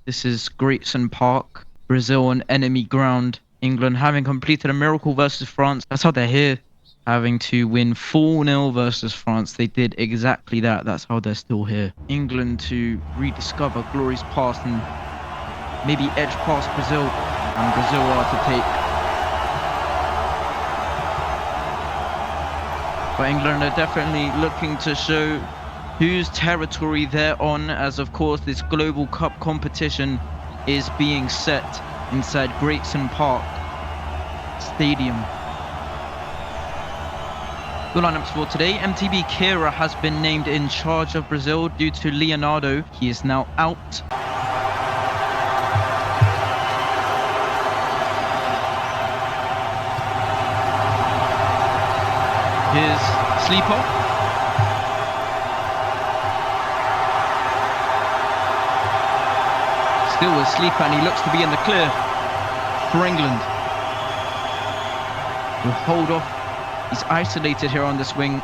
This is Greatson Park, Brazil on enemy ground. England having completed a miracle versus France. That's how they're here. Having to win 4-0 versus France. They did exactly that. That's how they're still here. England to rediscover glory's past and maybe edge past Brazil. And Brazil are to take. But England are definitely looking to show whose territory they're on, as of course this Global Cup competition is being set inside Greatson Park Stadium. The lineups for today: MTB Kira has been named in charge of Brazil due to Leonardo. He is now out. Here's Sleeper. Still with Sleeper, and he looks to be in the clear for England. Will hold off. He's isolated here on this wing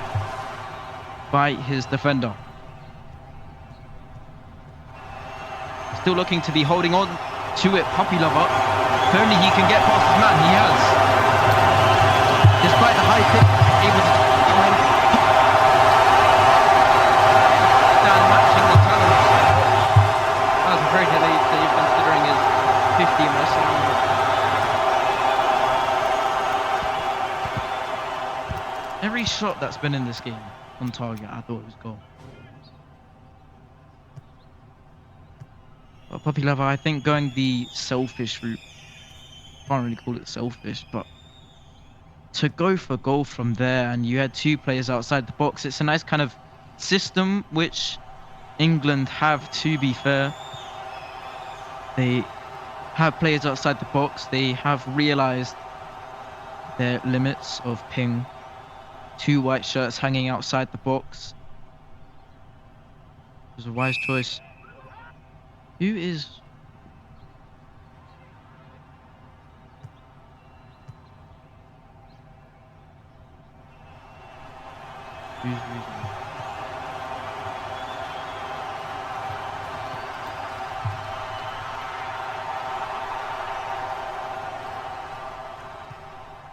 by his defender. Still looking to be holding on to it, Puppy Lover. If only he can get past his man, he has. Despite the high kick, able to stand matching the talent. That was a very delayed save considering his 50 missing. Every shot that's been in this game on target, I thought it was goal. But Puppy Lover, I think going the selfish route, can't really call it selfish, but to go for goal from there, and you had two players outside the box, it's a nice kind of system which England have, to be fair. They have players outside the box, they have realised their limits of ping. Two white shirts hanging outside the box. It was a wise choice. Who is... Who's reading?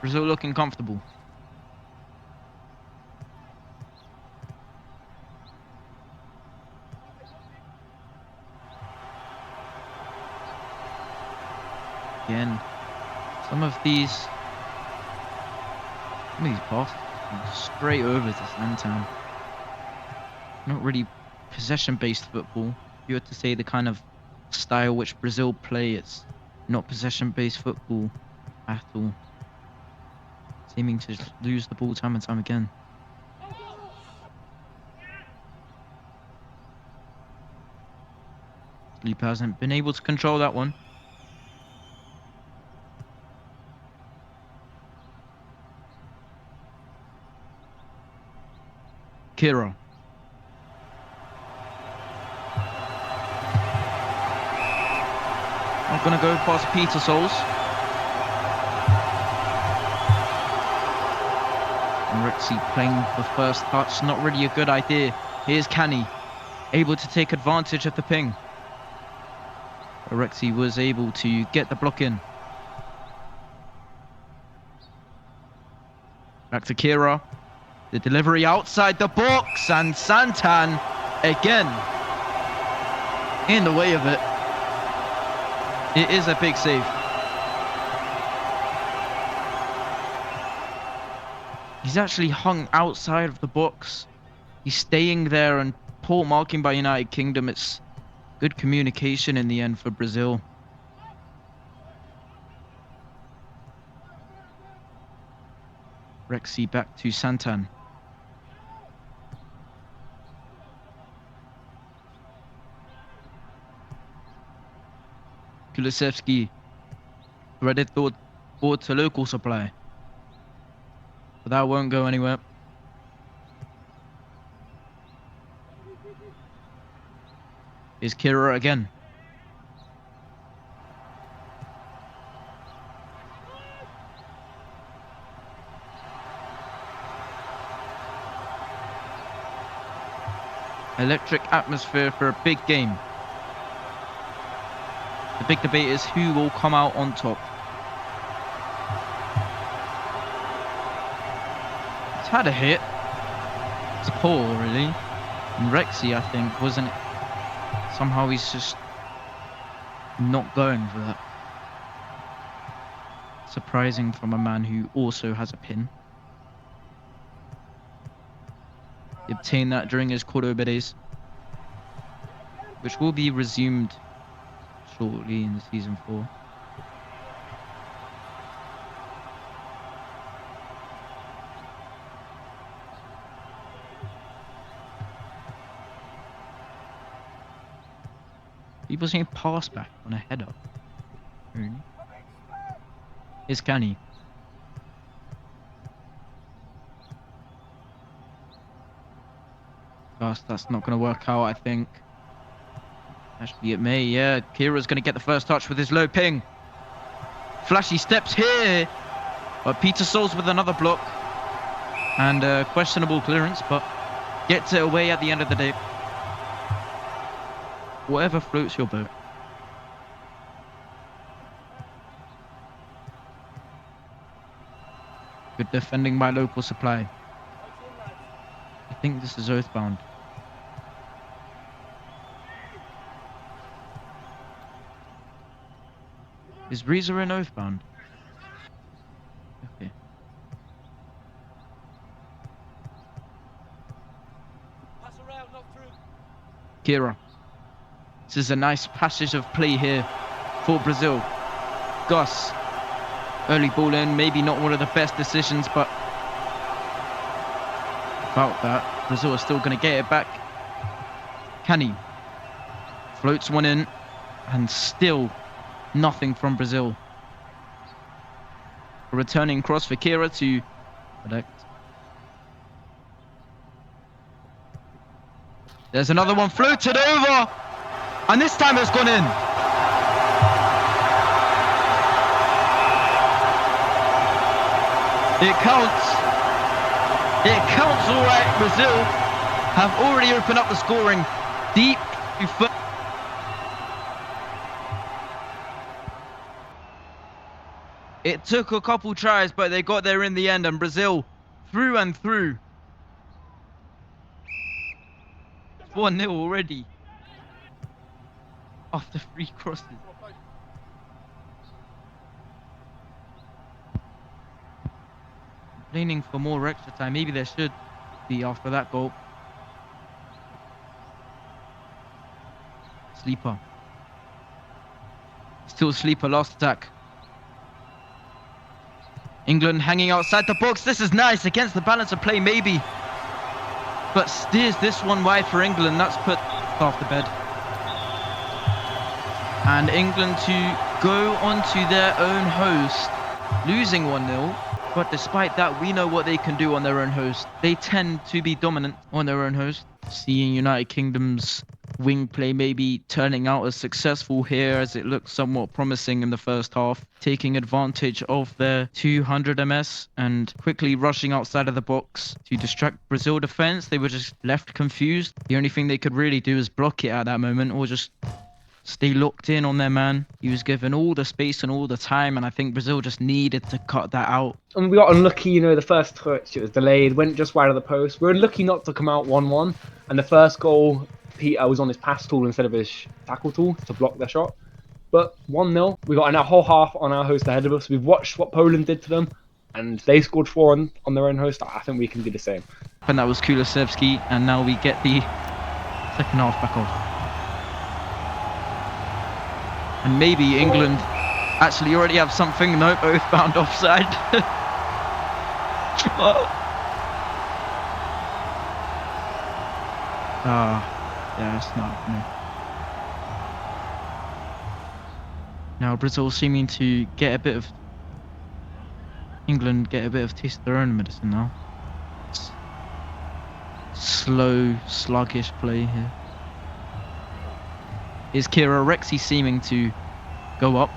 Brazil looking comfortable. Again, some of these passes straight over to Santan. Not really possession-based football. If you were to say the kind of style which Brazil play, it's not possession-based football at all. Seeming to lose the ball time and time again. Sleep hasn't been able to control that one. Kira. Not gonna go past Peter Souls. And Rixie playing the first touch, not really a good idea. Here's Canny, able to take advantage of the ping. Rixie was able to get the block in. Back to Kira. The delivery outside the box, and Santan again in the way of it. It is a big save. He's actually hung outside of the box. He's staying there, and poor marking by United Kingdom. It's good communication in the end for Brazil. Rexy back to Santan. Kulusevski threaded forward to local supply. But that won't go anywhere. Here's Kira again. Electric atmosphere for a big game. The big debate is who will come out on top. It's had a hit. It's poor, really. And Rexy, I think, wasn't it? Somehow he's just not going for that. Surprising from a man who also has a pin. He obtained that during his Cordoba days, which will be resumed shortly in season 4. People saying pass back on a header. Really? It's canny. Gosh, that's not going to work out, I think. Actually, it may, yeah. Kira's going to get the first touch with his low ping. Flashy steps here. But Peter Souls with another block. And questionable clearance, but gets it away at the end of the day. Whatever floats your boat. Good defending by local supply. I think this is Oathbound. Is Reza in Oathbound? Okay. Pass around, not through. Kira. This is a nice passage of play here for Brazil. Gus. Early ball in, maybe not one of the best decisions, but about that, Brazil is still going to get it back. Cani floats one in, and still nothing from Brazil. A returning cross for Kira to protect. There's another one floated over, and this time it's gone in. It counts. It counts all right. Brazil have already opened up the scoring deep. It took a couple tries, but they got there in the end, and Brazil through and through. 1-0 already after 3 crosses. Complaining for more extra time. Maybe there should be after that goal. Sleeper. Still Sleeper, last attack. England hanging outside the box. This is nice against the balance of play, maybe. But steers this one wide for England. That's put off the bed. And England to go onto their own host, losing 1-0. But despite that, we know what they can do on their own host. They tend to be dominant on their own host. Seeing United Kingdom's wing play maybe turning out as successful here as it looked somewhat promising in the first half. Taking advantage of their 200 MS and quickly rushing outside of the box to distract Brazil defense. They were just left confused. The only thing they could really do is block it at that moment or just stay locked in on their man. He was given all the space and all the time, and I think Brazil just needed to cut that out. And we got unlucky, you know, the first touch, it was delayed, went just wide of the post. We were lucky not to come out 1-1, and the first goal, Peter was on his pass tool instead of his tackle tool to block their shot. But 1-0, we got a whole half on our host ahead of us. We've watched what Poland did to them, and they scored 4 on their own host. I think we can do the same. And that was Kulusevski, and now we get the second half back off. And maybe England actually already have something. Nope, Oathbound offside. Yeah, it's not. No. Now Brazil seeming to get a bit of England get a bit of taste of their own medicine now. It's slow, sluggish play here. Is Kira Rexy seeming to go up?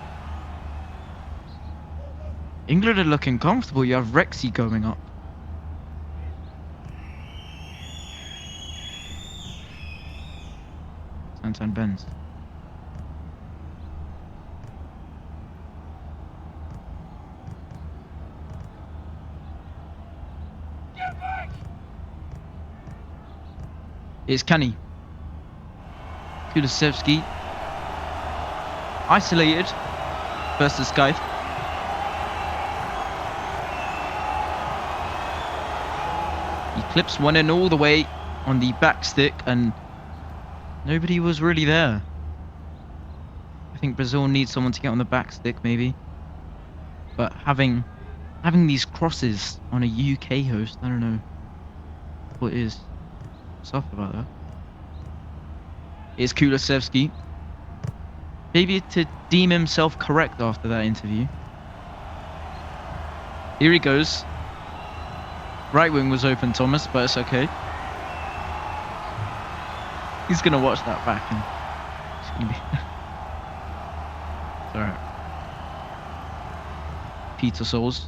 England are looking comfortable. You have Rexy going up. Santan bends. It's Kenny. Kulusevski. Isolated versus Skype. He clips one in all the way on the back stick, and nobody was really there. I think Brazil needs someone to get on the back stick, maybe. But having these crosses on a UK host, I don't know what is soft about that. It's Kulusevski. Maybe to deem himself correct after that interview. Here he goes. Right wing was open, Thomas, but it's okay. He's gonna watch that back and it's gonna be it's alright. Peter Souls.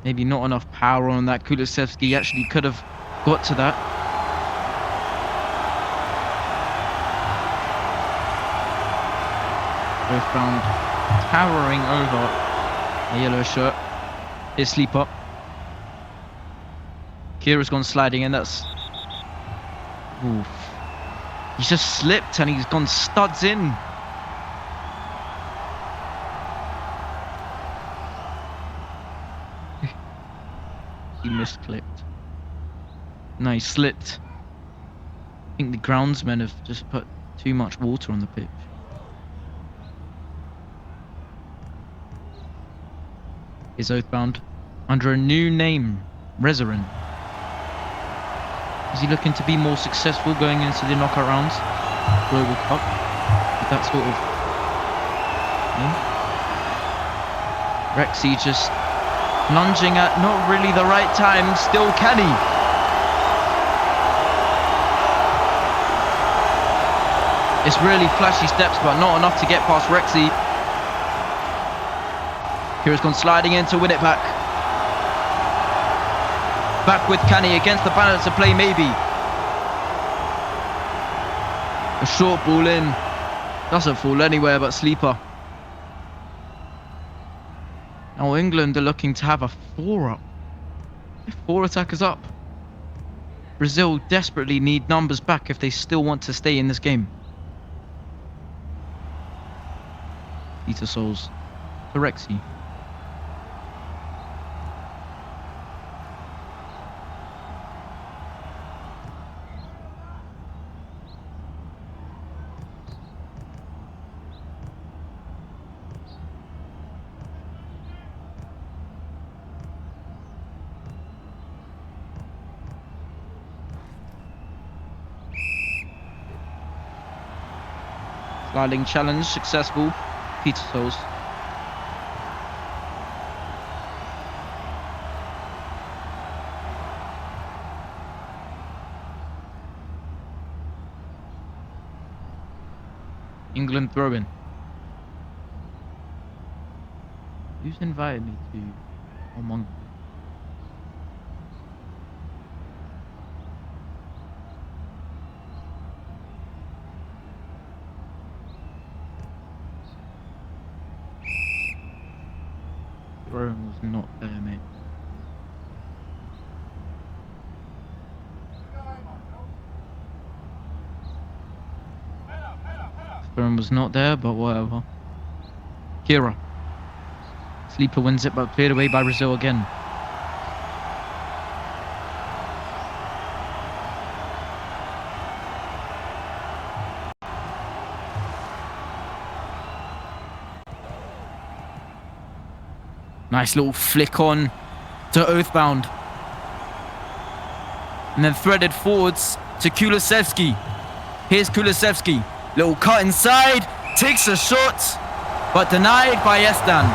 Maybe not enough power on that. Kulusevski actually could have got to that. Both found towering over a yellow shirt. His sleeper. Kira's gone sliding in. That's... Oof. He's just slipped and he's gone studs in. He misclicked. No, he slipped. I think the groundsmen have just put too much water on the pitch. Is Oathbound under a new name, Rezarin. Is he looking to be more successful going into the knockout rounds? Global Cup? With that sort of... Yeah. Rexy just lunging at not really the right time, still Kenny. It's really flashy steps, but not enough to get past Rexy. Kira's gone sliding in to win it back. Back with Kenny against the balance of play, maybe. A short ball in. Doesn't fall anywhere but sleeper. Now England are looking to have a 4-up. 4 attackers up. Brazil desperately need numbers back if they still want to stay in this game. Peter Souls to Rexy. Sliding challenge successful. Peter Souls. England throw-in. Who's invited me to Among? Throw-in was not there, mate. Throw-in was not there, but whatever. Kira. Sleeper wins it, but cleared away by Brazil again. Nice little flick on to Oathbound. And then threaded forwards to Kulusevski. Here's Kulusevski. Little cut inside. Takes a shot, but denied by Estan.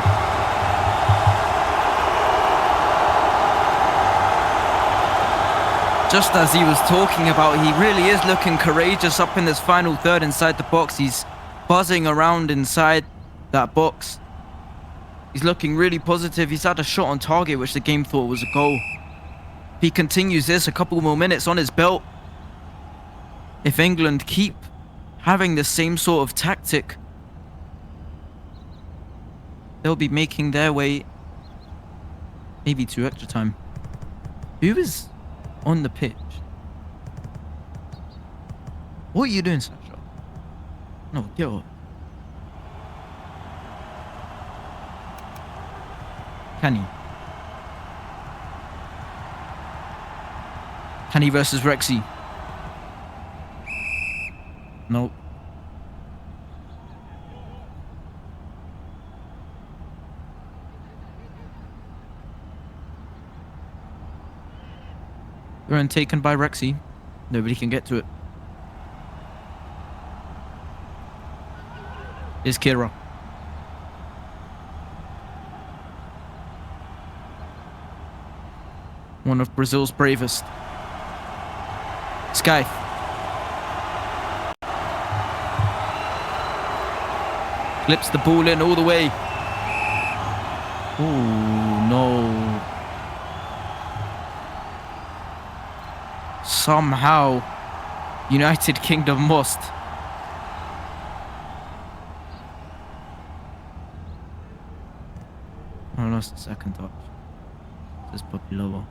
Just as he was talking about, he really is looking courageous up in this final third inside the box. He's buzzing around inside that box. He's looking really positive. He's had a shot on target, which the game thought was a goal. If he continues this, a couple more minutes on his belt. If England keep having the same sort of tactic, they'll be making their way maybe to extra time. Who is on the pitch. What are you doing, Sasha? No, get off. Kenny. Kenny versus Rexy. Nope. Run taken by Rexy. Nobody can get to it. Is Kira. One of Brazil's bravest. Sky. Clips the ball in all the way. Oh no. Somehow, United Kingdom lost. I lost the second touch. This is probably lower.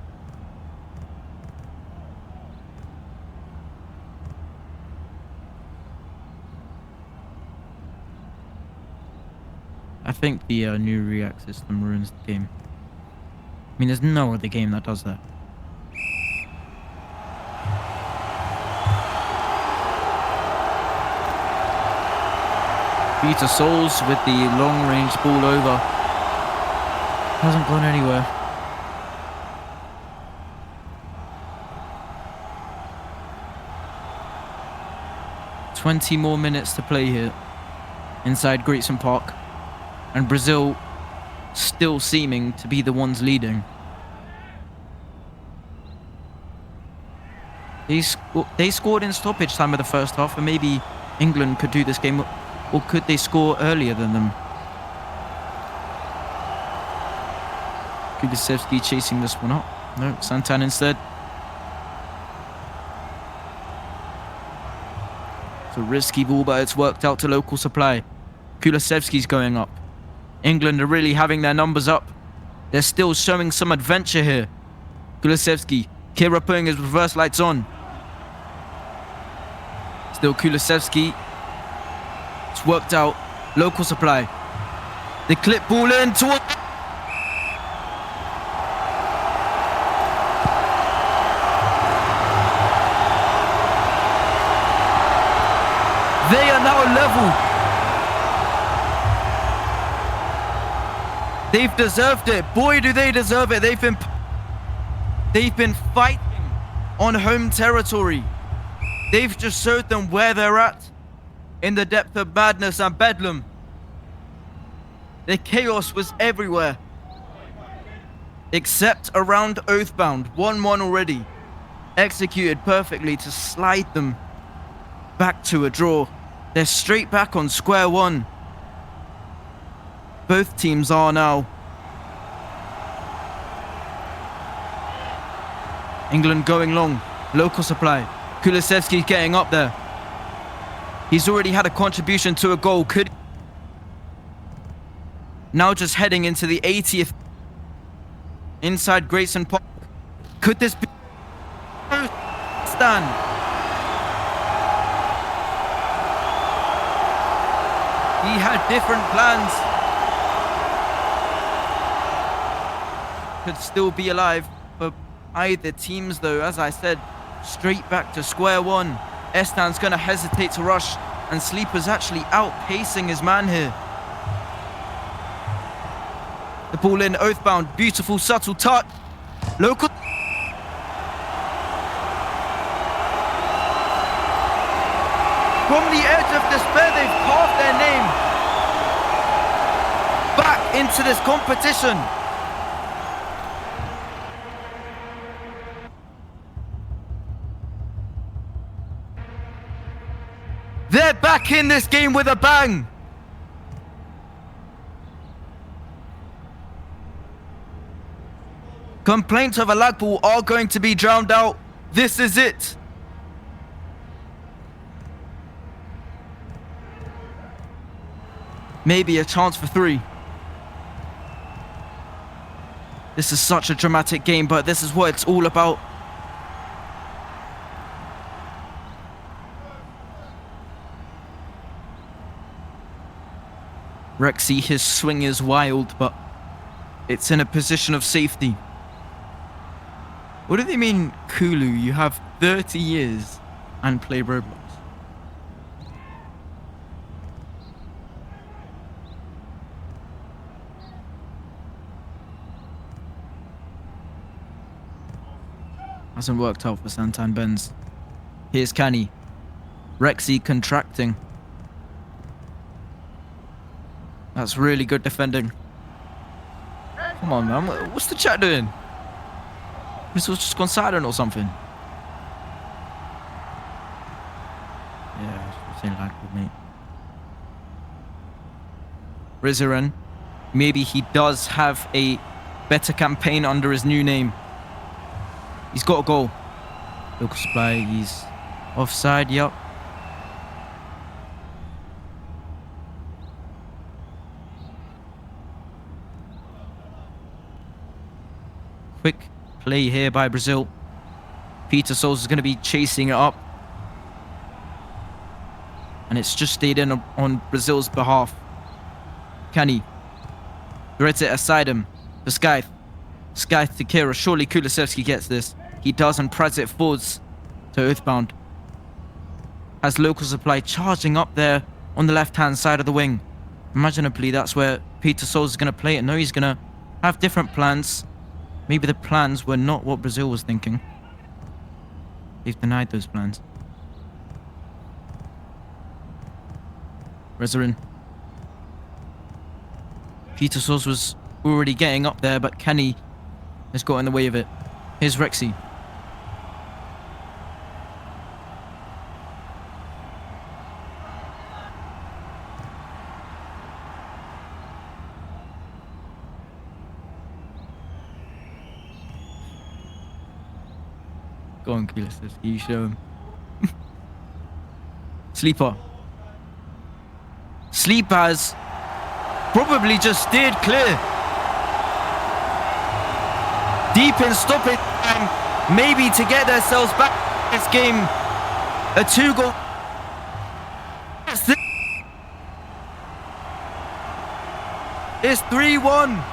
I think the new React system ruins the game. I mean, there's no other game that does that. Peter Souls with the long-range ball over. Hasn't gone anywhere. "20 more minutes to play here inside Grayson Park, and Brazil still seeming to be the ones leading. They scored in stoppage time of the first half, and maybe England could do this game, or could they score earlier than them? Kulusevski chasing this one up. No, Santan instead. It's a risky ball, but it's worked out to local supply. Kulusevski's going up. England are really having their numbers up. They're still showing some adventure here. Kulusevski. Kira putting his reverse lights on. Still Kulusevski. It's worked out. Local supply. They clip ball in towards... They are now level. They've deserved it. Boy, do they deserve it. They've been fighting on home territory. They've just showed them where they're at in the depth of madness and bedlam. The chaos was everywhere, except around Oathbound. 1-1 already. Executed perfectly to slide them back to a draw. They're straight back on square one. Both teams are now. England going long. Local supply. Kulusevski getting up there. He's already had a contribution to a goal. Now just heading into the 80th. Inside Grayson Park. Could this be... Stan. He had different plans. Could still be alive for either teams though. As I said, straight back to square one. Estan's gonna hesitate to rush, and Sleeper's actually outpacing his man here. The ball in, Oathbound, beautiful subtle touch. Local. From the edge of despair, they've carved their name back into this competition. They're back in this game with a bang. Complaints of a lag ball are going to be drowned out. This is it. Maybe a chance for 3. This is such a dramatic game, but this is what it's all about. Rexy, his swing is wild, but it's in a position of safety. What do they mean, Kulu? You have 30 years and play Roblox. Hasn't worked out for Santan Benz. Here's Canny. Rexy contracting. That's really good defending. Come on, man. What's the chat doing? This was just gone silent or something. Yeah, it's saying lag with me. Rizaran. Maybe he does have a better campaign under his new name. He's got a goal. Local supply, he's offside, yup. Quick play here by Brazil. Peter Souls is going to be chasing it up. And it's just stayed in on Brazil's behalf. Kenny. Threads it aside him. For Skythe. Skythe to Kira. Surely Kulusevski gets this. He does and prods it forwards to Earthbound. Has local supply charging up there on the left-hand side of the wing. Imaginably, that's where Peter Souls is going to play it. No, he's going to have different plans. Maybe the plans were not what Brazil was thinking. They've denied those plans. Rezarin. Peter Souls was already getting up there, but Kenny has got in the way of it. Here's Rexy. Go on, Kulisevski, you show him. Sleeper. Sleepers probably just steered clear. Deep in stoppage time, maybe to get themselves back in this game. A 2-goal. It's 3-1.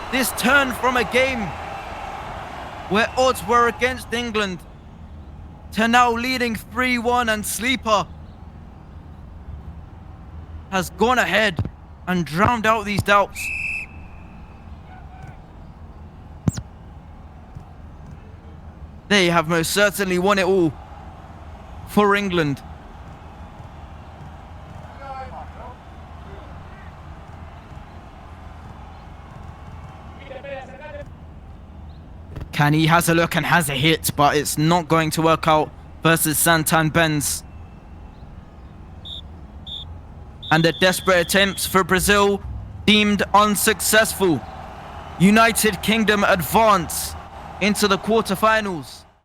This turn from a game where odds were against England to now leading 3-1, and Sleeper has gone ahead and drowned out these doubts. They have most certainly won it all for England. Kenny has a look and has a hit, but it's not going to work out versus Santan Benz. And the desperate attempts for Brazil deemed unsuccessful. United Kingdom advance into the quarterfinals.